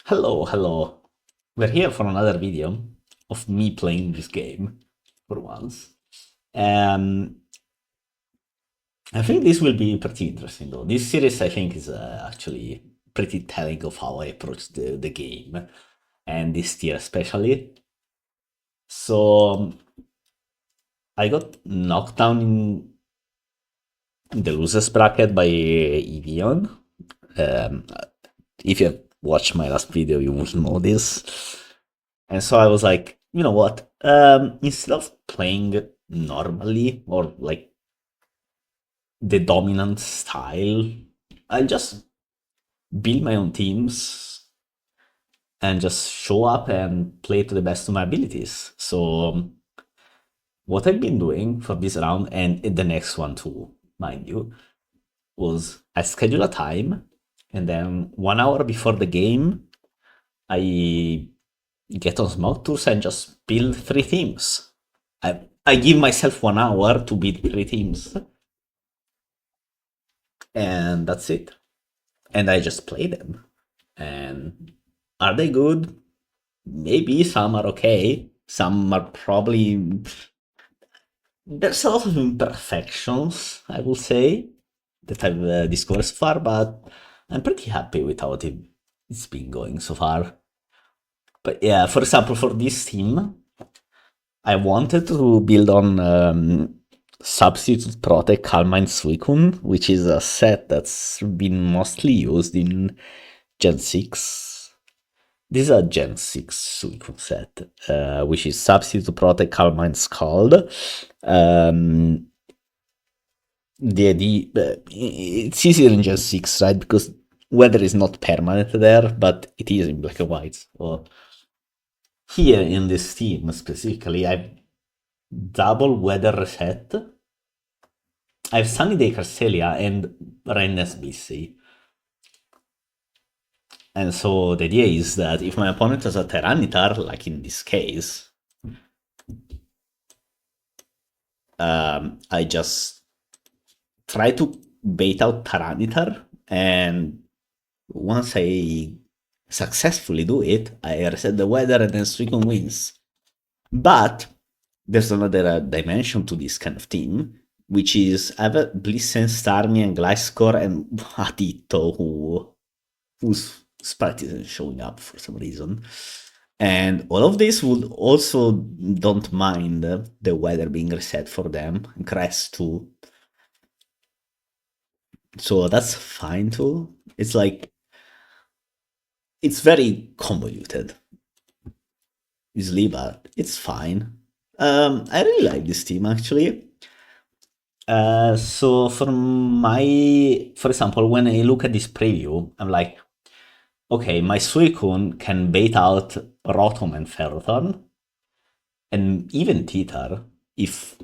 Hello, hello. We're here for another video of me playing this game for once. Um, I think this will be pretty interesting though. This series I think is actually pretty telling of how I approach the game and this tier especially. So I got knocked down in the losers bracket by Evian. Um, if you have watched my last video, you would know this. And so I was like, you know what? Instead of playing normally or like the dominant style, I'll just build my own teams and just show up and play to the best of my abilities. So what I've been doing for this round and in the next one too, mind you, was I schedule a time and then 1 hour before the game, I get on Smoke Tours and just build three teams. I give myself 1 hour to build three teams, and that's it. And I just play them. And are they good? Maybe some are okay. Some are probably. There's a lot of imperfections, I will say, that I've discovered so far, but I'm pretty happy with how it's been going so far. But yeah, for example, for this team, I wanted to build on Substitute Protect Calmine Suicune, which is a set that's been mostly used in Gen 6. This is a Gen 6 Suicune set, which is Substitute Protect Calmine Scald. It's easier in Gen 6, right? Because weather is not permanent there, but it is in black and white. So here in this team specifically, I've double weather reset. I have Sunny Day Carcelia and Rennes BC. And so the idea is that if my opponent has a Tyranitar, like in this case, I just try to bait out Tyranitar, and once I successfully do it, I reset the weather and then Suicune wins. But there's another dimension to this kind of team, which is I have a Blissent, Starmie, and Gliscor, and Atito, whose sprite isn't showing up for some reason. And all of this would also don't mind the weather being reset for them, and Crest too. So that's fine too. It's like, it's very convoluted, easily, but it's fine. I really like this team actually. So for example, when I look at this preview, I'm like, okay, my Suicune can bait out Rotom and Ferrothorn, and even Titar if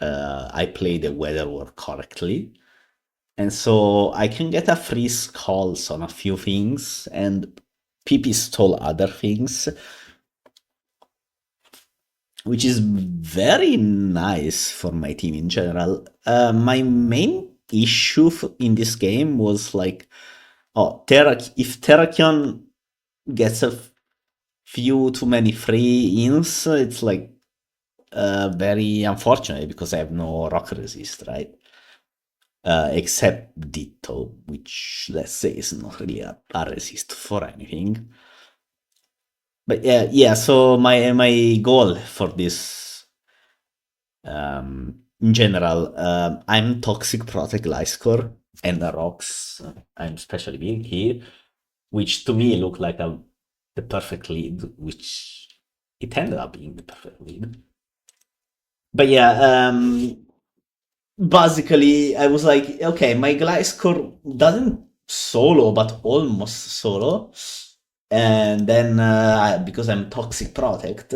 I play the weather work correctly. And so I can get a free skulls on a few things and PP stall other things, which is very nice for my team in general. My main issue in this game was like, oh, if Terrakion gets a few too many free ins, it's like very unfortunate because I have no rock resist, right? Except Ditto, which let's say is not really a resist for anything. But yeah. So my goal for this, in general, I'm Toxic Protect Gliscor and the rocks. I'm especially big here, which to me looked like the perfect lead, which it ended up being the perfect lead. But yeah, basically, I was like, okay, my Gliscor doesn't solo, but almost solo. And then, because I'm Toxic Protect,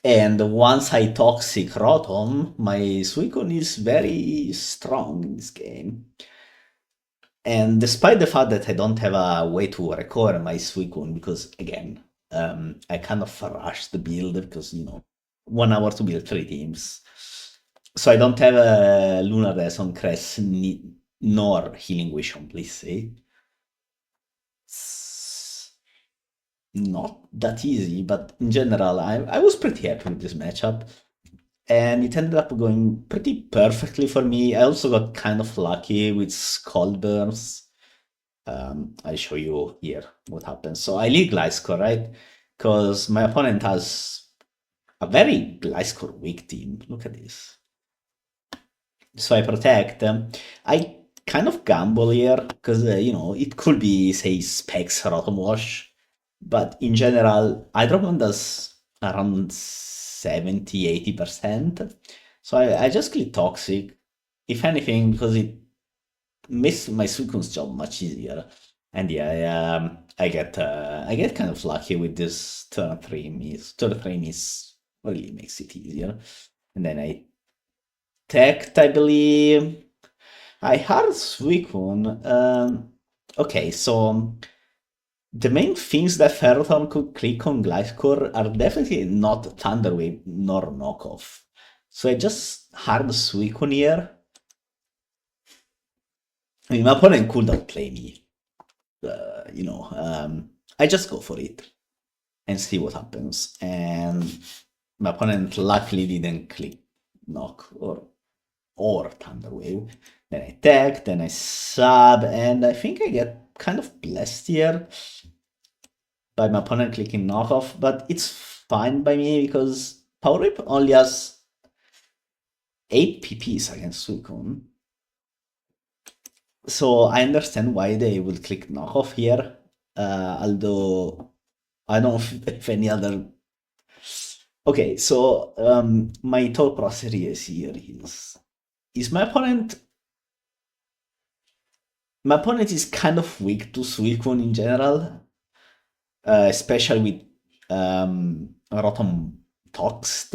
and once I Toxic Rotom, my Suicune is very strong in this game. And despite the fact that I don't have a way to recover my Suicune, because again, I kind of rushed the build because, 1 hour to build three teams. So I don't have a Lunar Dance on Crest nor Healing Wish on Blissey. it's not that easy, but in general, I was pretty happy with this matchup. And it ended up going pretty perfectly for me. I also got kind of lucky with Skull Burns. I'll show you here what happens. So I lead Gliscor, right? Because my opponent has a very Gliscor weak team. Look at this. So I protect. I kind of gamble here because, it could be, say, Specs Rotom Wash. But in general, Hydropon does around 70-80%. So I just click Toxic. If anything, because it makes my Suicune's job much easier. And yeah, I get kind of lucky with this turn 3 miss. Turn 3 miss really makes it easier. And then I teched, I believe. I had Suicune. Okay, so the main things that Ferrothorn could click on Gliscor are definitely not Thunder Wave nor Knockoff. So I just hard Suicune here. I mean, my opponent could outplay me. I just go for it and see what happens. And my opponent luckily didn't click Knock or Thunder Wave. Then I tag, then I sub, and I think I get kind of blessed here by my opponent clicking knockoff, but it's fine by me because Power Whip only has 8 PPs against Suicune. So I understand why they will click knockoff here, although I don't know if any other... Okay, so my thought process here is my opponent... My opponent is kind of weak to Suicune in general, especially with Rotom Toxed.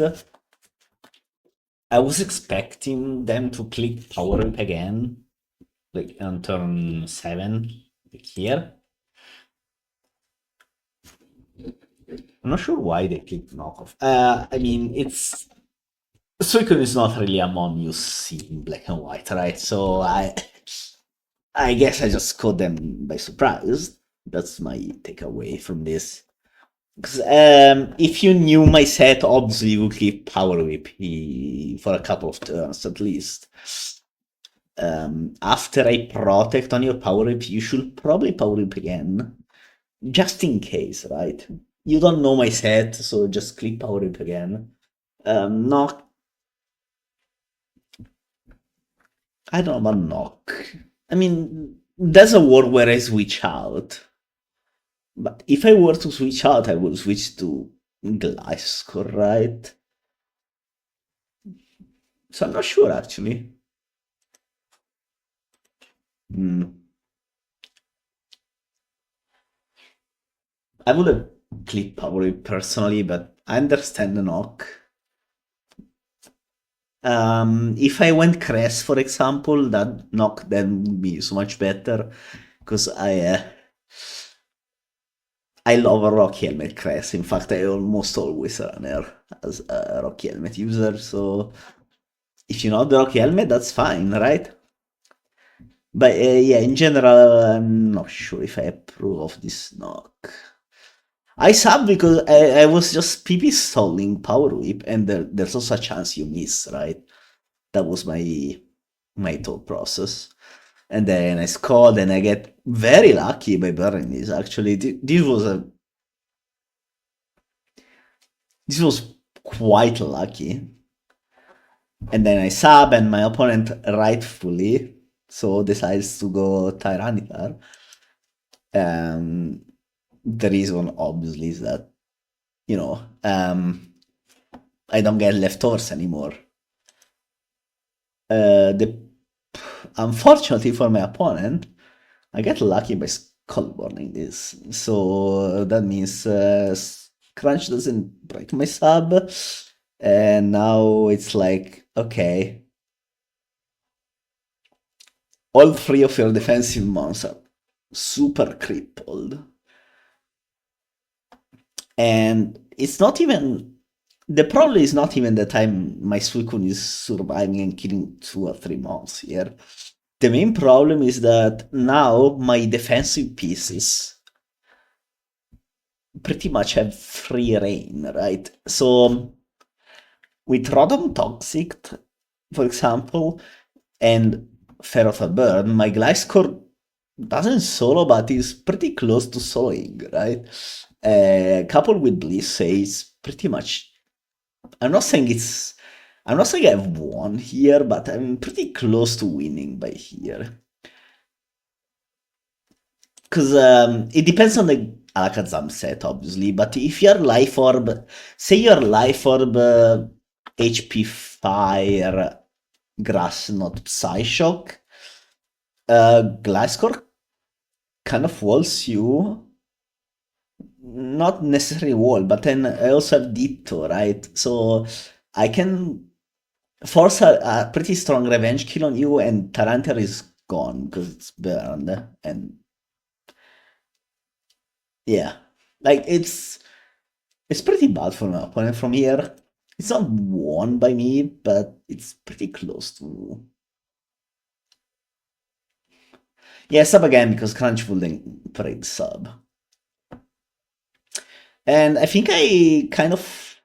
I was expecting them to click Power Whip again, like on turn 7, like here. I'm not sure why they clicked knockoff. I mean, Suicune is not really a mon you see in black and white, right? So I guess I just caught them by surprise. That's my takeaway from this. Because if you knew my set, obviously you would keep Power Whip for a couple of turns at least. After I protect on your Power Whip, you should probably Power Whip again. Just in case, right? You don't know my set, so just click Power Whip again. Knock. I don't know about Knock. I mean, there's a world where I switch out. But if I were to switch out, I would switch to Gliscor, right? So I'm not sure, actually. I would have clicked Power Whip personally, but I understand the knock. If I went Crest, for example, that knock then would be so much better, because I love a Rock Helmet Crest. In fact, I almost always run her as a Rock Helmet user, so if you know the Rock Helmet, that's fine, right? But yeah, in general, I'm not sure if I approve of this knock. I sub because I was just PP stalling Power Whip, and there's also a chance you miss, right? That was my thought process. And then I scored, and I get very lucky by burning this. Actually, this was quite lucky. And then I sub, and my opponent rightfully so decides to go Tyranitar. The reason, obviously, is that, I don't get leftovers anymore. Unfortunately for my opponent, I get lucky by skullboarding this. So that means Crunch doesn't break my sub. And now it's like, okay. All 3 of your defensive mons are super crippled. And it's not even... The problem is not even that my Suicune is surviving and killing 2 or 3 monsters here. The main problem is that now my defensive pieces pretty much have free reign, right? So with Rodom Toxic, for example, and Fear of a Burn, my Gliscor doesn't solo, but is pretty close to soloing, right? Coupled with Bliss, it's pretty much. I'm not saying it's. I'm not saying I've won here, but I'm pretty close to winning by here. Because it depends on the Alakazam set, obviously. But if your Life Orb, say your Life Orb HP Fire, Grass, not Psyshock, Gliscor kind of walls you. Not necessarily wall, but then I also have Ditto, right? So I can force a pretty strong revenge kill on you, and Tarantia is gone because it's burned. And yeah, like it's pretty bad for my opponent from here. It's not won by me, but it's pretty close to. Yeah, sub again because Crunch will then parade sub. And I think I kind of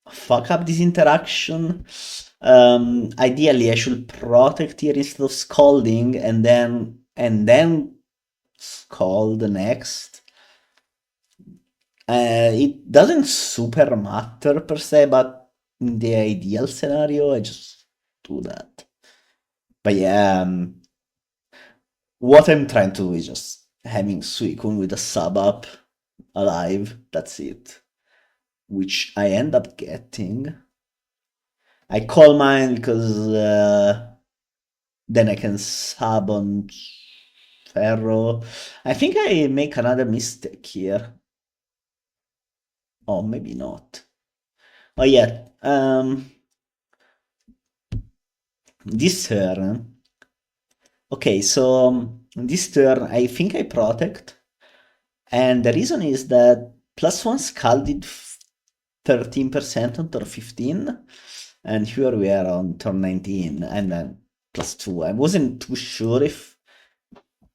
fuck up this interaction. Ideally, I should protect here instead of scalding, and then scald next. It doesn't super matter per se, but in the ideal scenario, I just do that. But yeah, what I'm trying to do is just having Suicune with a sub up alive. That's it. Which I end up getting. I call mine because then I can sub on Ferro. I think I make another mistake here. Oh, maybe not. Oh yeah. This turn. Okay, so this turn I think I protect. And the reason is that +1 Skull did 13% on turn 15. And here we are on turn 19, and then +2. I wasn't too sure if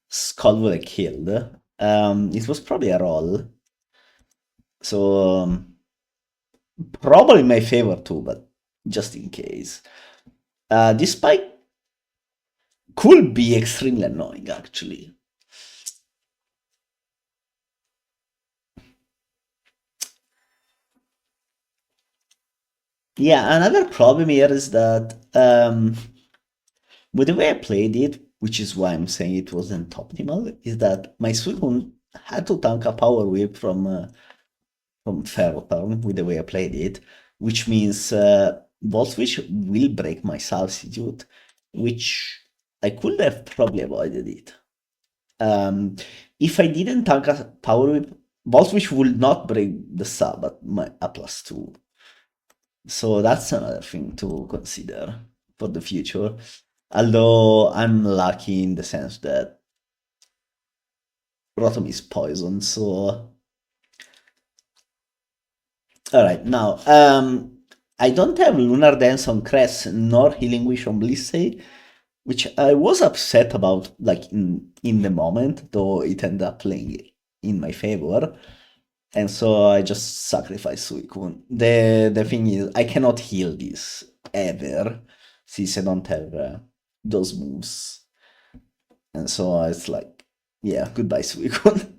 Skull would have killed. It was probably a roll. So, probably my favor too, but just in case. This spike could be extremely annoying, actually. Yeah, another problem here is that with the way I played it, which is why I'm saying it wasn't optimal, is that my Suicune had to tank a Power Whip from Ferrothorn with the way I played it, which means Volt Switch will break my substitute, which I could have probably avoided it. If I didn't tank a Power Whip, Volt Switch would not break the sub at a +2. So that's another thing to consider for the future. Although I'm lucky in the sense that Rotom is poison, so. Alright, now, I don't have Lunar Dance on Cress nor Healing Wish on Blissey, which I was upset about, like, in the moment, though it ended up playing in my favor. And so I just sacrificed Suicune. The thing is, I cannot heal this ever, since I don't have those moves. And so it's like, yeah, goodbye Suicune.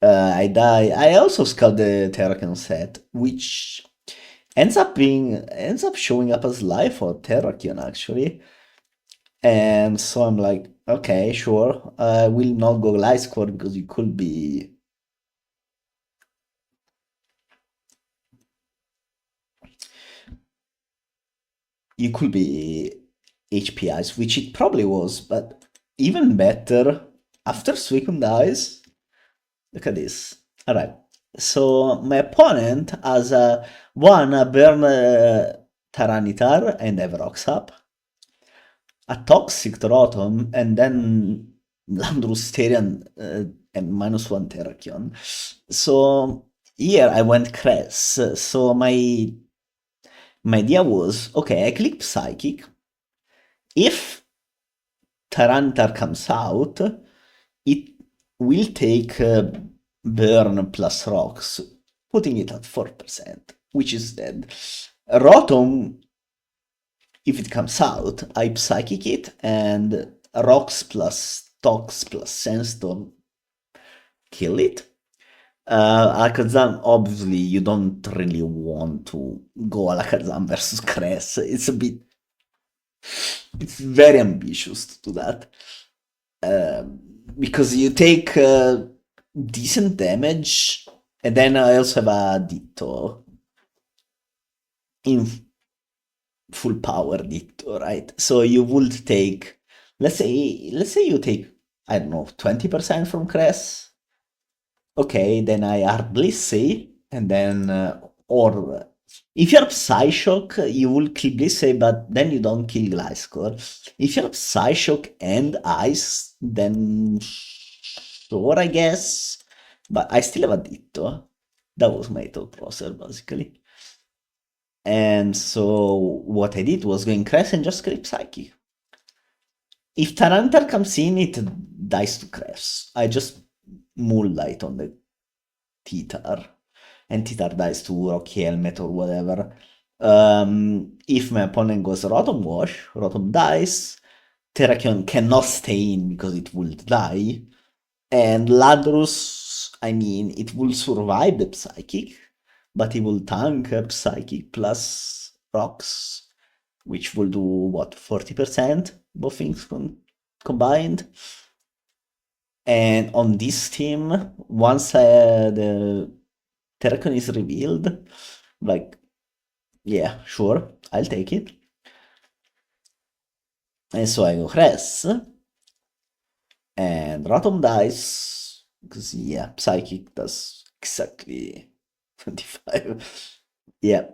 I die. I also scout the Terrakion set, which ends up showing up as life for Terrakion actually. And so I'm like, okay, sure. I will not go Light Score because you could be. You could be HPIs, which it probably was, but even better, after Suicune dies, look at this. Alright, so my opponent has one Burn Tyranitar and Everox up, a Toxic Rotom, and then Landrusterian and -1 Terrakion. So here I went Cress. So my idea was, okay, I click Psychic. If Tyranitar comes out, it will take burn plus rocks, putting it at 4%, which is dead. Rotom, if it comes out, I Psychic it, and rocks plus Tox plus Sandstorm kill it. Alakazam, obviously, you don't really want to go Alakazam versus Cress. It's very ambitious to do that. Because you take decent damage, and then I also have a Ditto in full power Ditto, right? So you would take, let's say you take, I don't know, 20% from Cress. Okay, then I hard Blissey, and then or if you're Psyshock, you will kill Blissey, but then you don't kill Gliscor. If you're Psyshock and Ice, then sure, I guess. But I still have a Ditto. That was my thought process, basically. And so what I did was going Crest and just Scrape Psyche. If Tyranitar comes in, it dies to Crest. I just Moonlight on the Titar, and Titar dies to Rocky Helmet or whatever. If my opponent goes Rotom Wash, Rotom dies, Terrakion cannot stay in because it will die, and Ladrus, I mean, it will survive the Psychic, but it will tank a Psychic plus Rocks, which will do, what, 40%? Both things combined. And on this team, once the Terrakion is revealed, like, yeah, sure, I'll take it. And so I go Cress, and Rotom dies, because, yeah, Psychic does exactly 25. Yeah.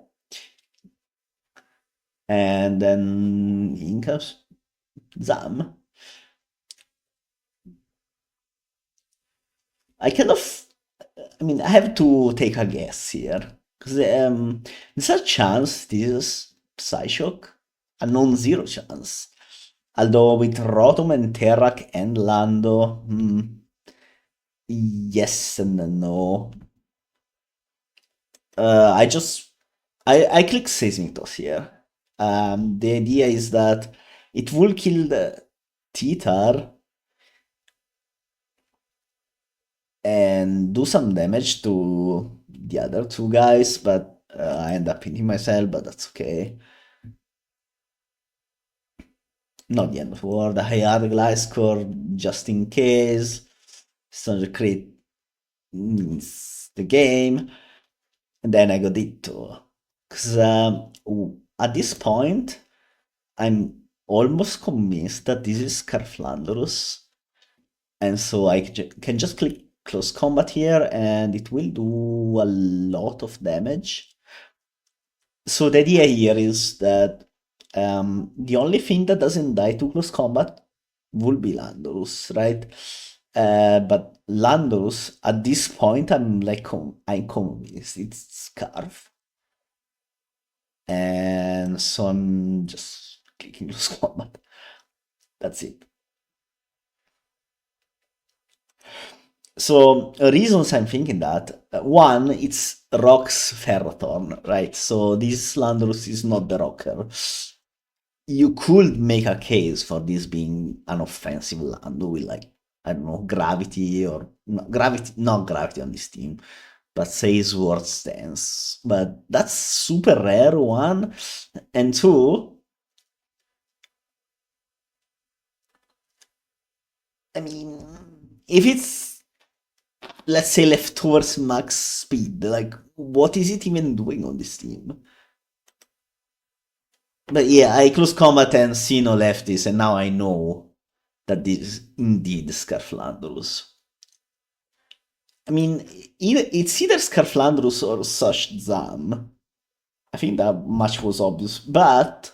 And then in comes Zam. I mean, I have to take a guess here. Because there's a chance this is Psyshock, a non-zero chance. Although with Rotom and Terrak and Lando, yes and no. I click Seismic Toss here. The idea is that it will kill the Titar and do some damage to the other two guys, but I end up hitting myself, but that's okay. Not the end of the world. I add Gliscor just in case. Crit means the game. And then I go Ditto. Because at this point, I'm almost convinced that this is Scarflandrus. And so I can just click close combat here, and it will do a lot of damage. So the idea here is that the only thing that doesn't die to close combat will be Landorus, right? But Landorus, at this point, I'm convinced it's Scarf. And so I'm just clicking close combat. That's it. So reasons I'm thinking that, one, it's Rock's Ferrothorn, right? So this Landorus is not the Rocker. You could make a case for this being an offensive land with, like, I don't know, gravity or not gravity on this team, but say Sword Stance. But that's super rare, one. And two, I mean, if it's, let's say, leftovers max speed, like, what is it even doing on this team? But yeah, I close combat and Sino left this, and now I know that this is indeed Scarflandrus. I mean, it's either Scarflandrus or Sush Zam. I think that much was obvious. But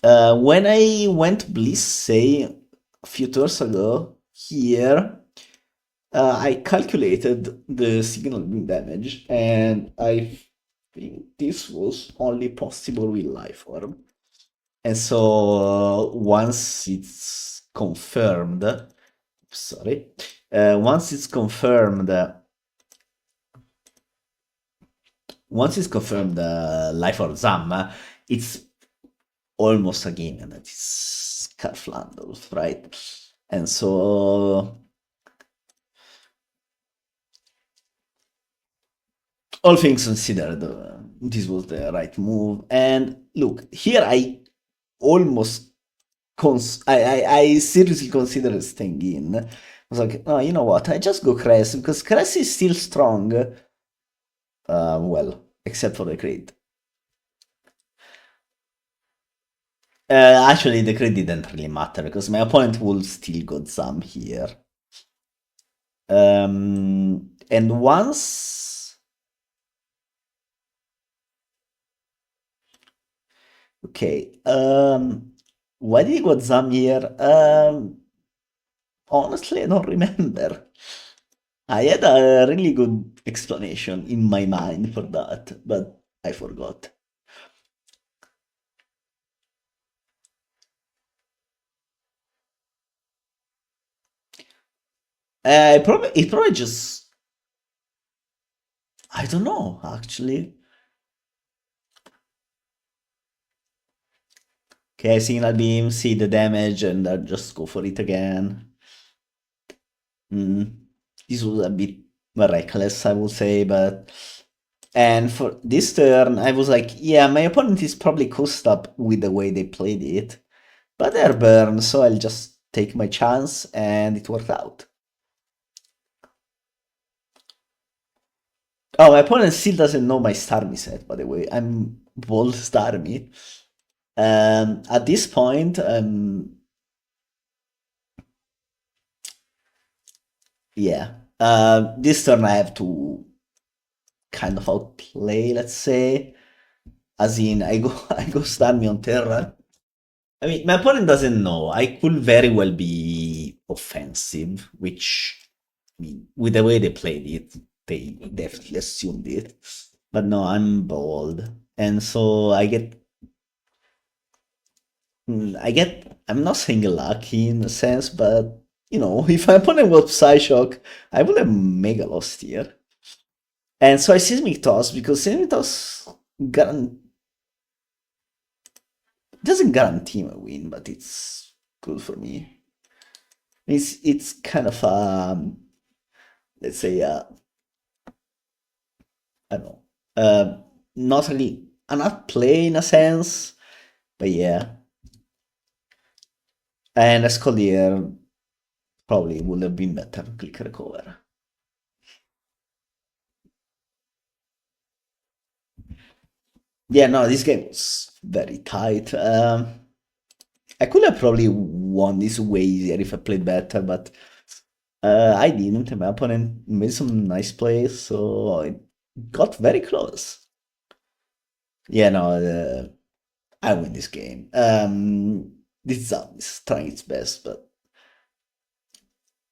when I went Bliss, say, a few tours ago, here, I calculated the signal beam damage, and I think this was only possible with life orb. And so once it's confirmed, sorry, Once it's confirmed, Life or Zam, it's almost a game that is Scarf Landolf, right? And so all things considered, this was the right move. And look, here I almost I seriously considered staying in. I was like, oh, you know what? I just go Cress because Cress is still strong. Well, except for the crit. Actually, the crit didn't really matter because my opponent will still got some here. And once. Okay. Why did he got some here? Honestly, I don't remember. I had a really good explanation in my mind for that, but I forgot. It probably just I don't know actually. Okay, signal beam, see the damage, and I just go for it again. This was a bit reckless, I would say, but and for this turn, I was like, yeah, my opponent is probably cussed up with the way they played it, but they're burned, so I'll just take my chance, and it worked out. Oh, my opponent still doesn't know my Starmie set, by the way. I'm Bold Starmie. At this point, yeah. This turn I have to kind of outplay, let's say. As in, I go I go Starmie on Terra. I mean, my opponent doesn't know. I could very well be offensive, which, I mean, with the way they played it, they definitely assumed it. But no, I'm bold. And so I'm not saying lucky in a sense, but, if my opponent was Psyshock, I would have mega lost here. And so I Seismic Toss, because Seismic Toss doesn't guarantee a win, but it's good for me. It's kind of let's say I don't know, not really an outplay in a sense, but yeah. And Escolier probably would have been better click recover. Yeah, no, this game was very tight. I could have probably won this way easier if I played better, but I didn't. My opponent made some nice plays, so it got very close. Yeah, no, I win this game. This is trying its best, but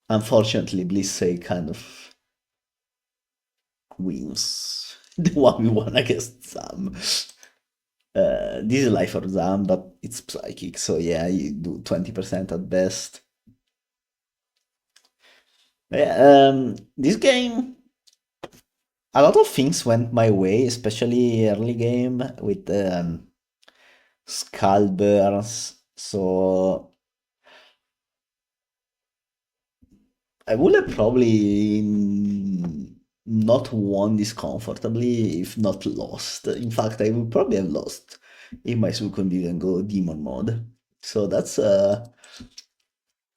unfortunately, Blissey kind of wins the 1v1 against Sam. This is life for Sam, but it's psychic, so yeah, you do 20% at best. Yeah, this game, a lot of things went my way, especially early game with Skull Burns. So I would have probably not won this comfortably if not lost. In fact, I would probably have lost if my Suicune didn't go demon mode. So that's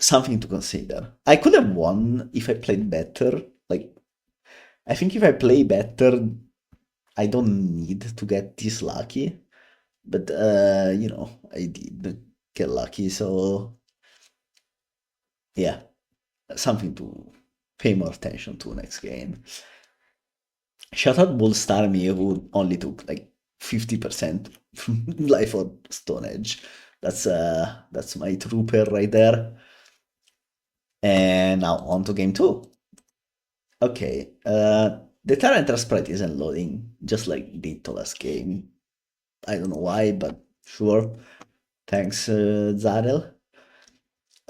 something to consider. I could have won if I played better. Like, I think if I play better, I don't need to get this lucky. But I did get lucky, so yeah, something to pay more attention to next game. Shout out Bull Starmie who only took like 50% life or Stone Edge. That's my trooper right there. And now on to game two. Okay, the Tyrant sprite isn't loading, just like the last game. I don't know why, but sure. Thanks, Zarel.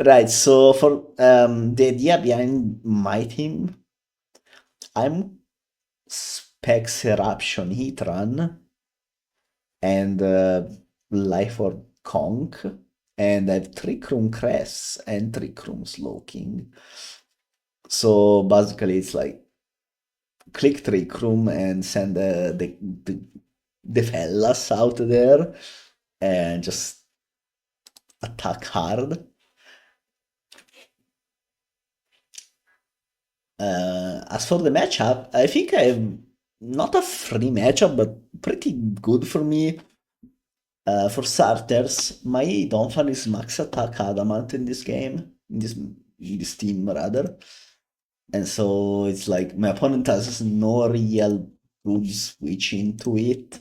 Right, so for the idea behind my team, I'm Specs Eruption Heatran and Life or Conk, and I have Trick Room Cress and Trick Room Slowking. So basically, it's like click Trick Room and send the fellas out there and just attack hard. As for the matchup, I think I have not a free matchup, but pretty good for me. For starters, my Donphan is max attack adamant in this game, in this team rather, and so it's like my opponent has no real good switch into it.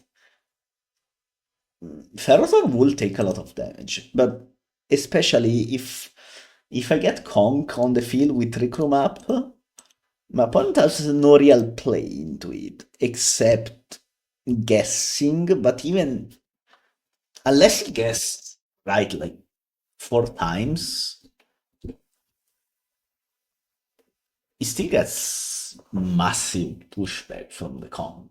Ferrothorn will take a lot of damage, but especially if I get Conk on the field with Trick Room up, my opponent has no real play into it, except guessing, but even unless he guessed right like 4 times, he still gets massive pushback from the Kong.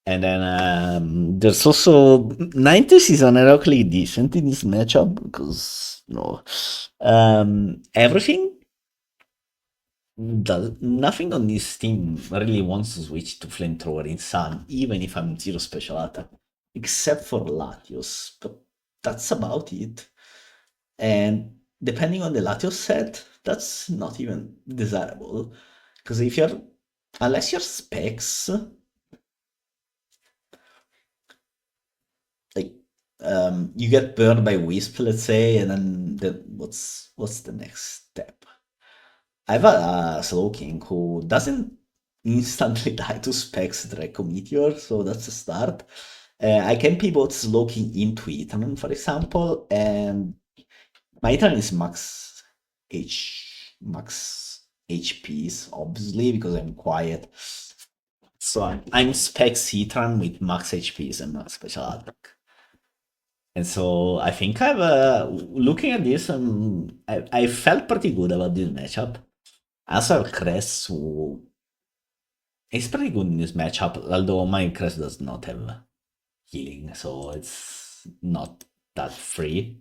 And then there's also 90s is unironically decent in this matchup because everything nothing on this team really wants to switch to flamethrower in Sun, even if I'm zero special attack, except for Latios. But that's about it. And depending on the Latios set, that's not even desirable. Because if you're unless you're specs, like you get burned by Wisp, let's say, and then what's the next step? I have a Slow King who doesn't instantly die to Specs Draco Meteor, so that's a start. I can pivot Slow King into Ethan, for example, and my Ethan is max HPs, obviously, because I'm quiet. So I'm Specs Ethan with max HPs and max special attack. And so I think looking at this, I felt pretty good about this matchup. I also have Cress, who is pretty good in this matchup, although my Cress does not have healing, so it's not that free.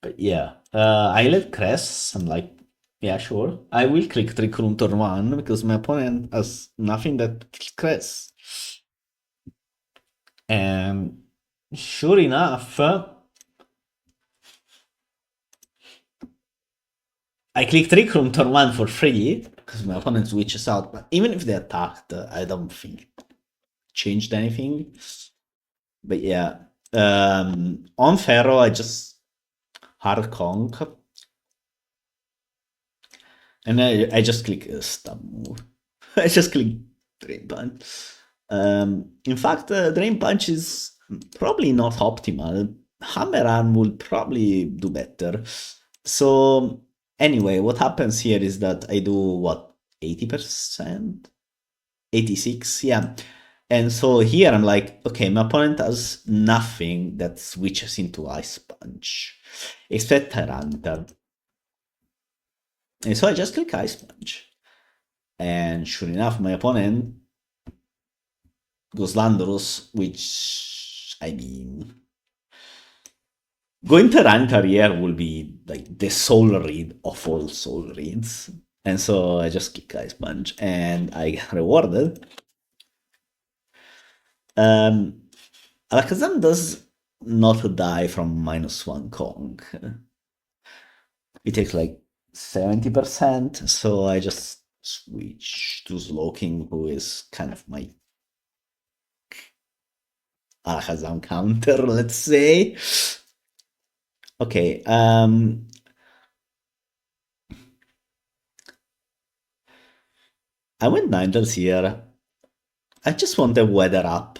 But yeah, I let Cress, I'm like, yeah, sure. I will click Trick Room turn 1 because my opponent has nothing that kills Cress. And sure enough, I click Trick Room turn 1 for free because my opponent switches out. But even if they attacked, I don't think it changed anything. But yeah, on Pharaoh, I just hard conk. And I just click stab move. I just click Drain Punch. In fact, Drain Punch is probably not optimal. Hammer Arm will probably do better. So anyway, what happens here is that I do what, 80%? 86, yeah. And so here I'm like, okay, my opponent has nothing that switches into Ice Punch, except Tyranitar. And so I just click Ice Punch. And sure enough, my opponent goes Landorus, which, I mean, going Tyranitar here will be like the soul read of all soul reads. And so I just click Ice Punch and I get rewarded. Alakazam does not die from -1 Kong. It takes like 70%, so I just switch to Slowking, who is kind of my Alakazam counter, let's say. Okay, I went Ninetales here. I just want the weather up.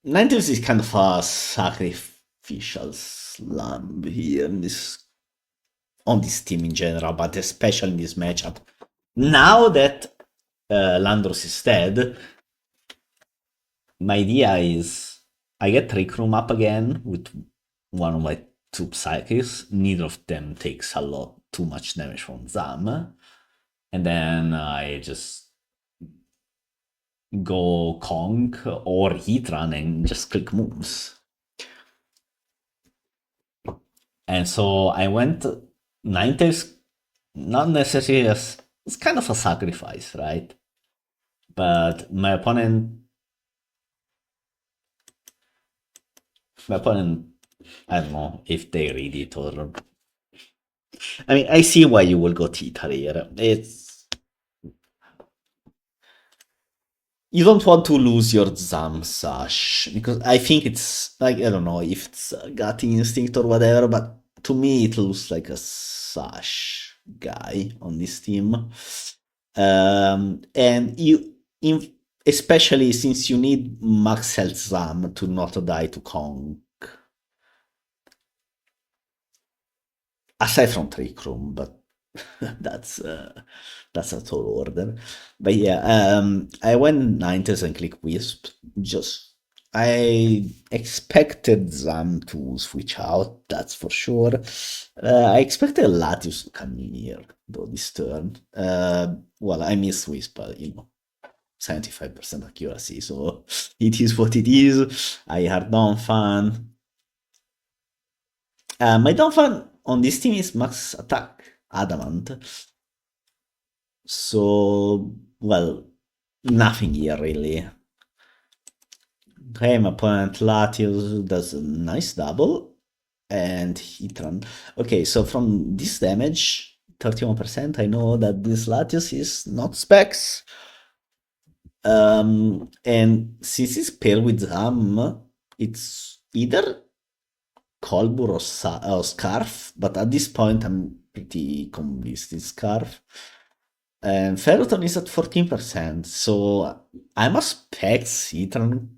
Ninetales is kind of a sacrificial slump here in this on this team in general, but especially in this matchup. Now that Landros is dead, my idea is I get Trick Room up again with one of my two psychics. Neither of them takes a lot too much damage from Zam. And then I just go Kong or Heatran and just click moves. And so I went Ninetales, not necessarily as it's kind of a sacrifice, right? But my opponent, I don't know if they read it or. I mean, I see why you will go Tita here. You don't want to lose your Zam Sash because I think it's like I don't know if it's a gut instinct or whatever, but to me it looks like a Sash guy on this team, and especially since you need Max Health Zam to not die to Kong. Aside from Trick Room, but that's uh, that's a tall order. But yeah, I went Ninetales and click Wisp. Just I expected them to switch out, that's for sure. I expected Latios to come in here though this turn. Well, I miss Wisp, but 75% accuracy, so it is what it is. I had Donphan. My Donphan on this team is max attack, Adamant. So, well, nothing here really. Okay, my opponent Latios does a nice double and Hitran. Okay, so from this damage, 31%, I know that this Latios is not specs. And since it's paired with Zam, it's either Kolbur or Scarf, but at this point I'm pretty convinced it's Scarf. And Ferroton is at 14%, so I must expect Citron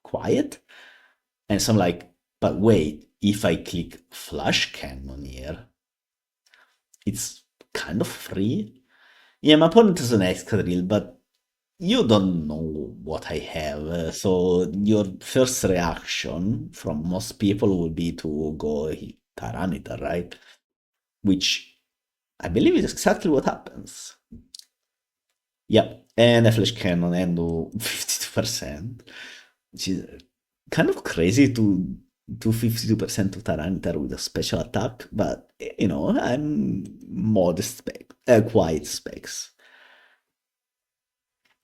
quiet. And so I'm like, but wait, if I click Flash Cannon here, it's kind of free. Yeah, my opponent has an Excadrill, but you don't know what I have, so your first reaction from most people will be to go Tyranitar, right? Which I believe is exactly what happens. Yep, and a flash cannon and do 52%, which is kind of crazy to do 52% to Tyranitar with a special attack, but I'm modest quiet specs.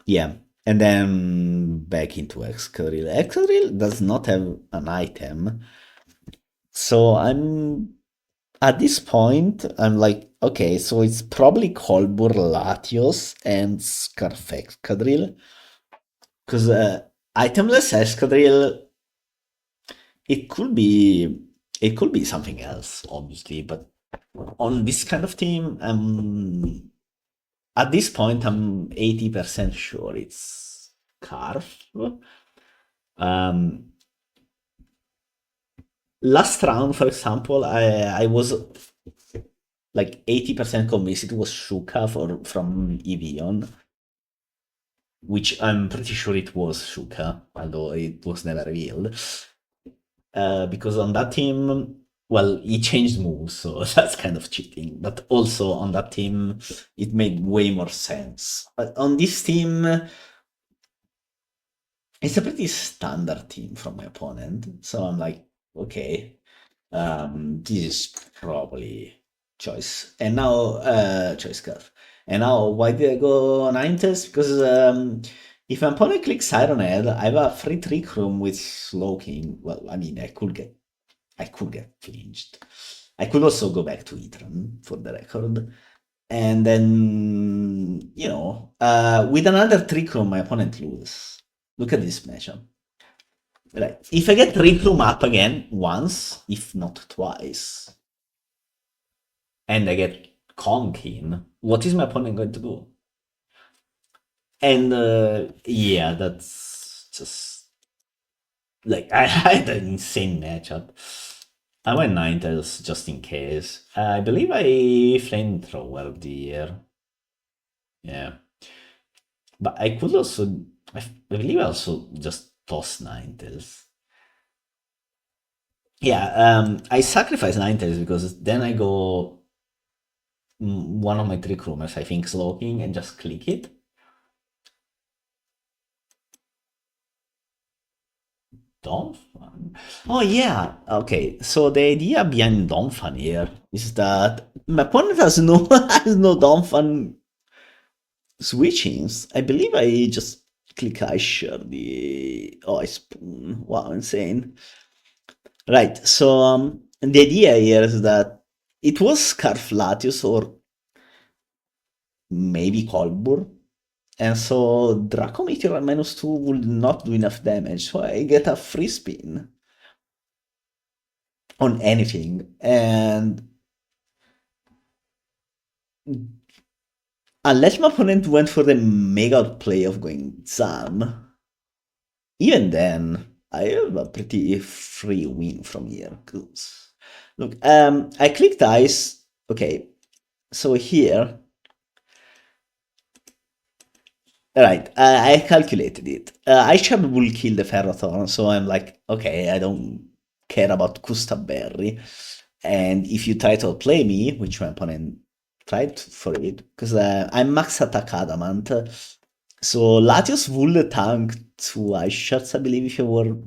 Yeah, and then back into Excadrill. Excadrill does not have an item, so at this point, I'm like, okay, so it's probably Kolbur, Latios, and Scarf Excadrill. Because itemless Excadrill, it could be something else, obviously, but on this kind of team, at this point, I'm 80% sure it's Scarf. Um, Last round, for example, I was like 80% convinced it was Shuka from Evian, which I'm pretty sure it was Shuka, although it was never revealed. Because on that team, well, he changed moves, so that's kind of cheating. But also on that team, it made way more sense. But on this team, it's a pretty standard team from my opponent. So I'm like, okay, this is probably choice. And now, choice curve. And now, why did I go Ninetales? Because if my opponent clicks Iron Head, I have a free Trick Room with Slowking. Well, I mean, I could get flinched. I could also go back to Itran for the record. And then, with another Trick Room, my opponent loses. Look at this matchup. Right. If I get Trick Room up again once, if not twice, and I get Conk in, what is my opponent going to do? And yeah, that's just like I had an insane matchup. I went Ninetales just in case. I believe I flamethrower the year. Yeah, but I could also. I believe I also just toss Ninetales. Yeah, I sacrifice 9 tiles because then I go one of my trick roomers, I think, sloping and just click it. Donphan. Oh yeah. Okay. So the idea behind Donphan here is that my opponent has no has no Donphan switchings. I believe I just click I share the I spoon. Wow, insane. Right. So the idea here is that it was Scarflatius or maybe Colbur. And so Draco Meteor at -2 would not do enough damage, so I get a free spin on anything. And unless my opponent went for the mega play of going Zam, even then, I have a pretty free win from here. 'Cause look, I clicked ice. Okay, so here, right, I calculated it. Ice Shard will kill the Ferrothorn, so I'm like, okay, I don't care about Custaberry. And if you try to outplay me, which my opponent tried for it, because I'm max attack adamant, so Latios would tank to Ice Shards, I believe, if you were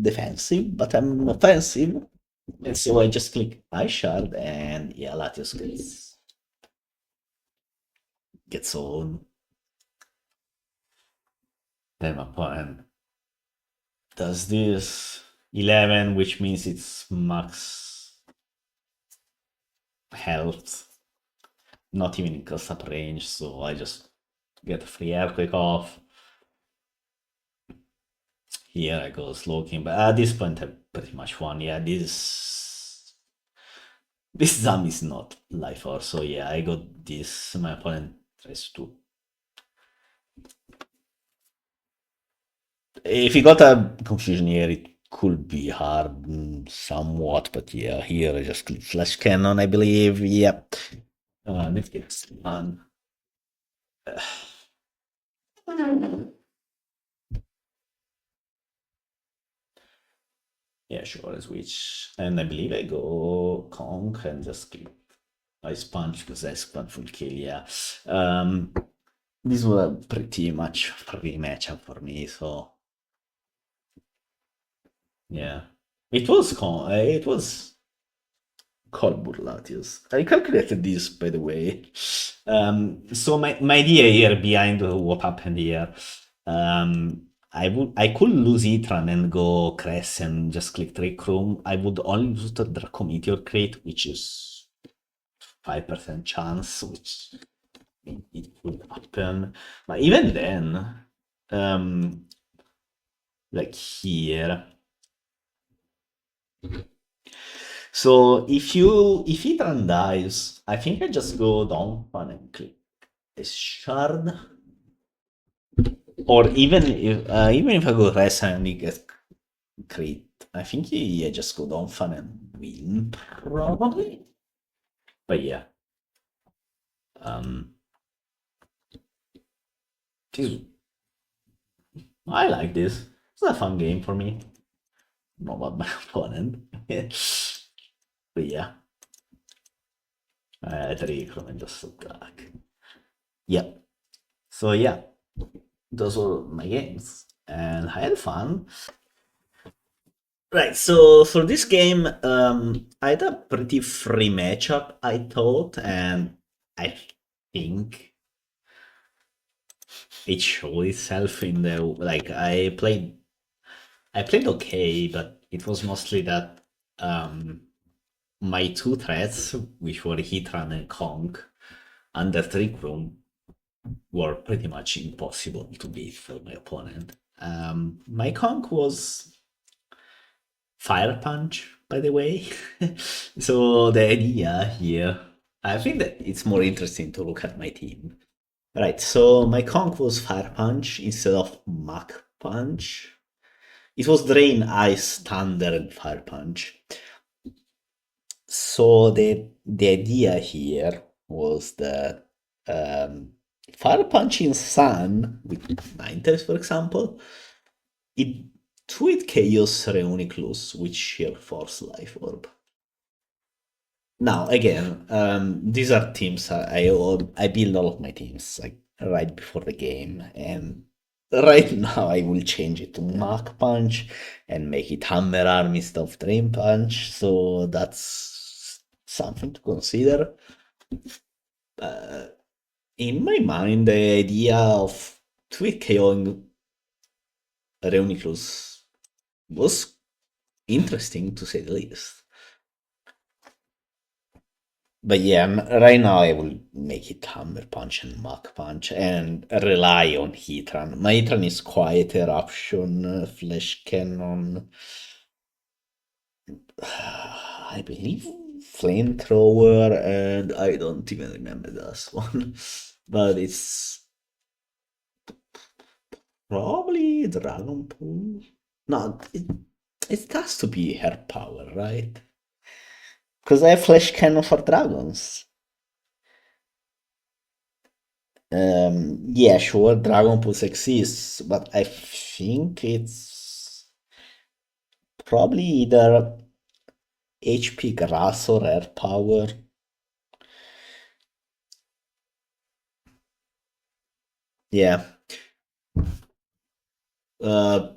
defensive, but I'm offensive. And so I just click Ice Shard, and yeah, Latios gets on. Then my opponent does this 11, which means it's max health, not even in cost up range, so I just get a free earthquake off. Here I go slowking, but at this point I pretty much won. Yeah, this Zam is not life or so yeah, I got this. My opponent tries to. If he got a confusion here, it could be hard somewhat, but yeah, here I just click flash cannon, I believe. Yep. This game's fun. Yeah, sure, I switch. And I believe I go conk and just click ice punch because ice punch will kill, yeah. This was a pretty much free matchup for me, so yeah. It was called Burlatius. I calculated this, by the way. So my idea here behind what happened here, I could lose Itran and go Cress and just click Trick Room. I would only lose the Draco Meteor crate, which is 5% chance, which it could happen. But even then, like here. So if Itran dies, I think I just go down one and click a shard. Or even if I go rest and he gets crit, I think I just go down fun and win probably. But yeah. Um this, I like this. It's a fun game for me. Not about my opponent. But yeah. Three and just attack. Yep. So yeah. Those were my games. And I had fun. Right, so for this game, I had a pretty free matchup, I thought, and I think it showed itself in the like I played okay, but it was mostly that my two threats, which were Hitran and Kong, under Trick Room, were pretty much impossible to beat for my opponent. My Kong was Fire Punch, by the way. So the idea here, I think that it's more interesting to look at my team. Right, so my conk was Fire Punch instead of Mach Punch. It was Drain, Ice, Thunder, and Fire Punch. So the idea here was that Fire Punch in Sun, with 9 times for example, it Tweet Chaos Reuniclus with Sheer Force Life Orb. Now, again, these are teams I build all of my teams like right before the game, and right now I will change it to Mach Punch and make it Hammer Arm instead of Drain Punch. So that's something to consider. In my mind, the idea of Tweet KOing Reuniclus was interesting to say the least. But yeah, right now I will make it Hammer Punch and Mach Punch and rely on Heatran. My Heatran is quite eruption, Flash Cannon, I believe Flamethrower, and I don't even remember this one. But it's probably Dragon Pool. No, it has to be her power, right? Because I have Flash Cannon for dragons. Yeah, sure, Dragon Pulse exists, but I think it's probably either HP Grass or Air Power. Yeah. Uh,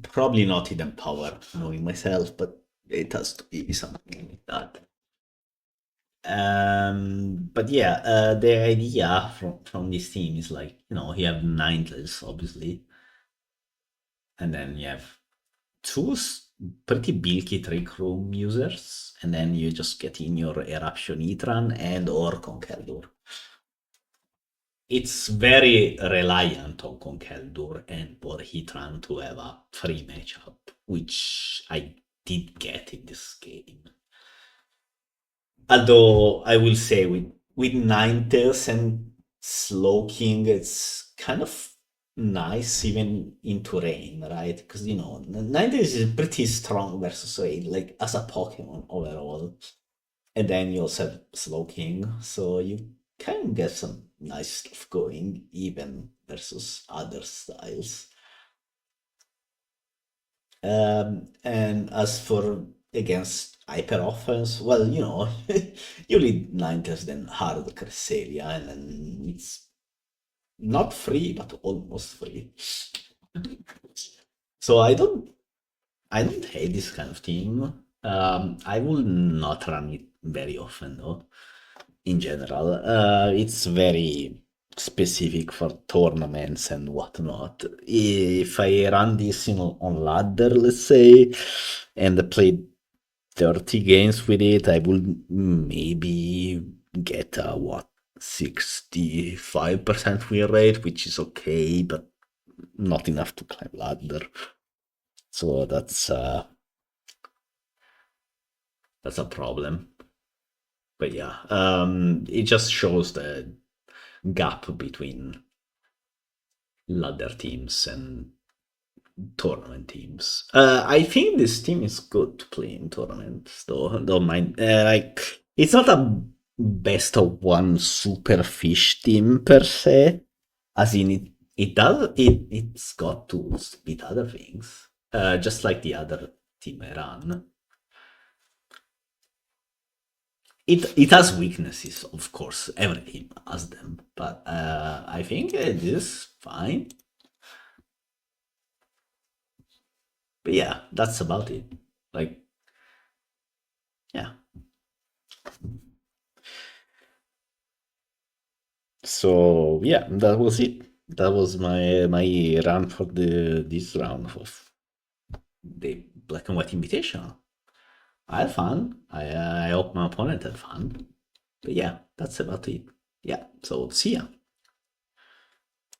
Probably not Hidden Power, knowing myself, but it has to be something like that. But yeah, the idea from this team is like, you have Ninetales, obviously, and then you have two pretty bulky Trick Room users, and then you just get in your Eruption Etran and or Conkeldurr. It's very reliant on Conkeldurr and or Heatran to have a free matchup, which I did get in this game. Although I will say with Ninetales and Slowking, it's kind of nice even into rain, right? Because Ninetales is pretty strong versus rain, like as a Pokemon overall. And then you also have Slowking, so you can get some nice stuff going even versus other styles. And as for against hyper offense, well, you lead Ninetales then hard Cresselia, and then it's not free, but almost free. So I don't hate this kind of team. I will not run it very often though. In general, it's very specific for tournaments and whatnot. If I run this on ladder, let's say, and play 30 games with it, I will maybe get a 65% win rate, which is okay, but not enough to climb ladder. So that's a problem. But yeah, it just shows the gap between ladder teams and tournament teams. I think this team is good to play in tournaments, though. Don't mind. Like, it's not a best of one super fish team per se, as in it's got tools to beat other things, just like the other team I run. It has weaknesses, of course. Every team has them, but I think it is fine. But yeah, that's about it. Like, yeah. So yeah, that was it. That was my run for this round of the Black and White Invitational. I had fun. I hope my opponent had fun. But yeah, that's about it. Yeah, so see ya.